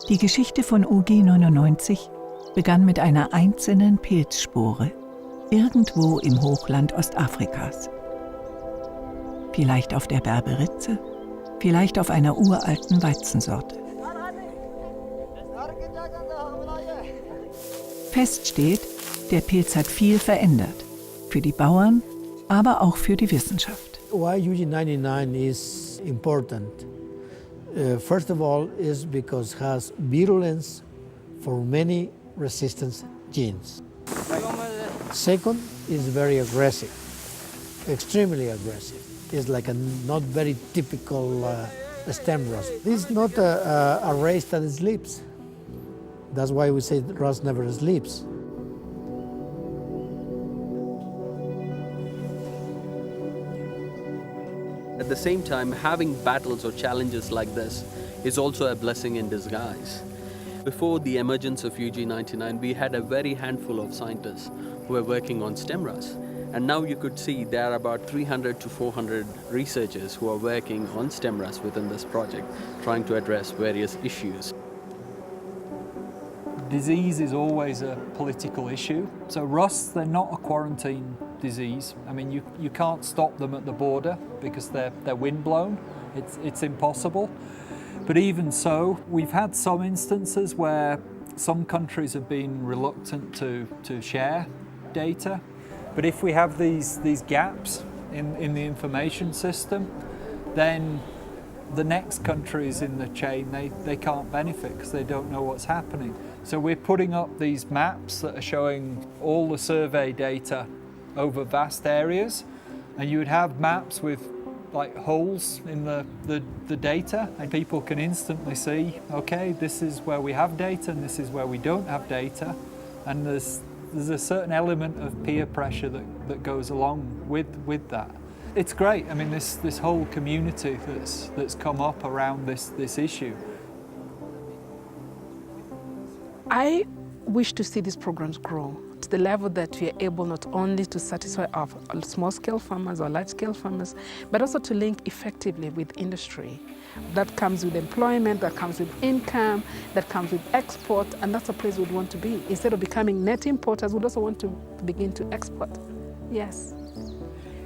Die Geschichte von Ug99 begann mit einer einzelnen Pilzspore, irgendwo im Hochland Ostafrikas. Vielleicht auf der Berberitze, vielleicht auf einer uralten Weizensorte. Fest steht, der Pilz hat viel verändert, für die Bauern, aber auch für die Wissenschaft. Why Ug99 is important? First of all, is because it has virulence for many resistance genes. Second, is very aggressive, extremely aggressive. It's like a not very typical stem rust. This is not a race that sleeps. That's why we say rust never sleeps. At the same time, having battles or challenges like this is also a blessing in disguise. Before the emergence of Ug99, we had a very handful of scientists who were working on stem rust. And now you could see there are about 300 to 400 researchers who are working on stem rust within this project, trying to address various issues. Disease is always a political issue. So rusts, they're not a quarantine disease. I mean, you can't stop them at the border because they're windblown. It's impossible. But even so, we've had some instances where some countries have been reluctant to share data. But if we have these gaps in the information system, then the next countries in the chain, they can't benefit because they don't know what's happening. So we're putting up these maps that are showing all the survey data over vast areas, and you would have maps with like holes in the data, and people can instantly see, okay, this is where we have data and this is where we don't have data, and there's a certain element of peer pressure that goes along with that. It's great. I mean, this whole community that's come up around this issue. I wish to see these programs grow to the level that we are able not only to satisfy our small-scale farmers or large-scale farmers, but also to link effectively with industry. That comes with employment, that comes with income, that comes with export, and that's a place we'd want to be. Instead of becoming net importers, we'd also want to begin to export. Yes.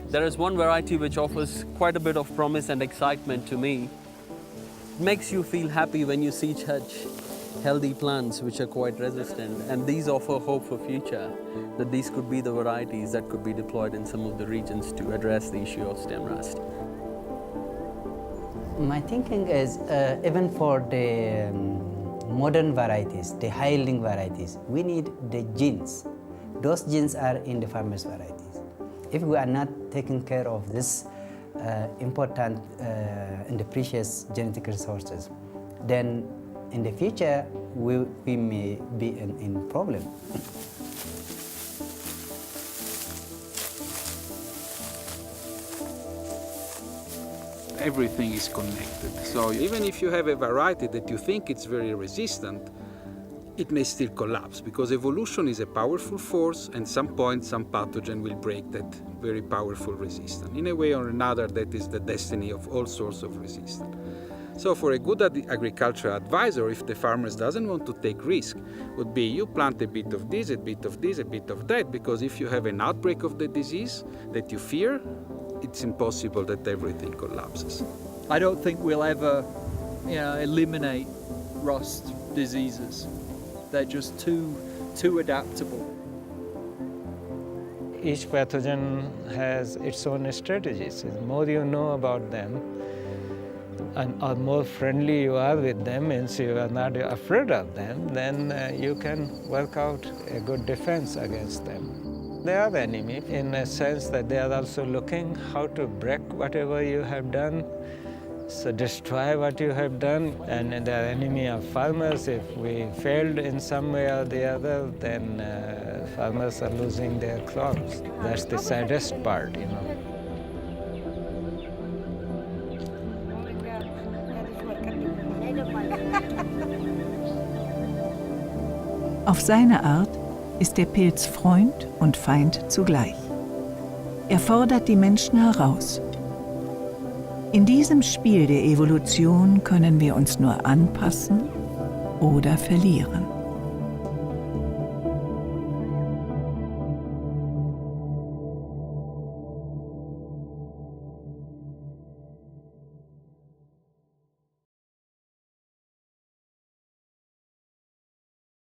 There is one variety which offers quite a bit of promise and excitement to me. It makes you feel happy when you see such healthy plants which are quite resistant, and these offer hope for future, that these could be the varieties that could be deployed in some of the regions to address the issue of stem rust. My thinking is, even for the modern varieties, the high-yielding varieties, we need the genes. Those genes are in the farmers' varieties. If we are not taking care of this important and the precious genetic resources, then in the future we may be in problem. Everything is connected. So even if you have a variety that you think it's very resistant, it may still collapse, because evolution is a powerful force, and at some point some pathogen will break that very powerful resistance. In a way or another, that is the destiny of all sorts of resistance. So for a good agricultural advisor, if the farmer doesn't want to take risk, would be you plant a bit of this, a bit of this, a bit of that, because if you have an outbreak of the disease that you fear, it's impossible that everything collapses. I don't think we'll ever, eliminate rust diseases. They're just too adaptable. Each pathogen has its own strategies. The more you know about them, and or more friendly you are with them, means you are not afraid of them, then you can work out a good defense against them. They are the enemy in a sense that they are also looking how to break whatever you have done, so destroy what you have done, and they are enemy of farmers. If we failed in some way or the other, then farmers are losing their crops. That's the saddest part, Auf seine Art ist der Pilz Freund und Feind zugleich. Er fordert die Menschen heraus. In diesem Spiel der Evolution können wir uns nur anpassen oder verlieren.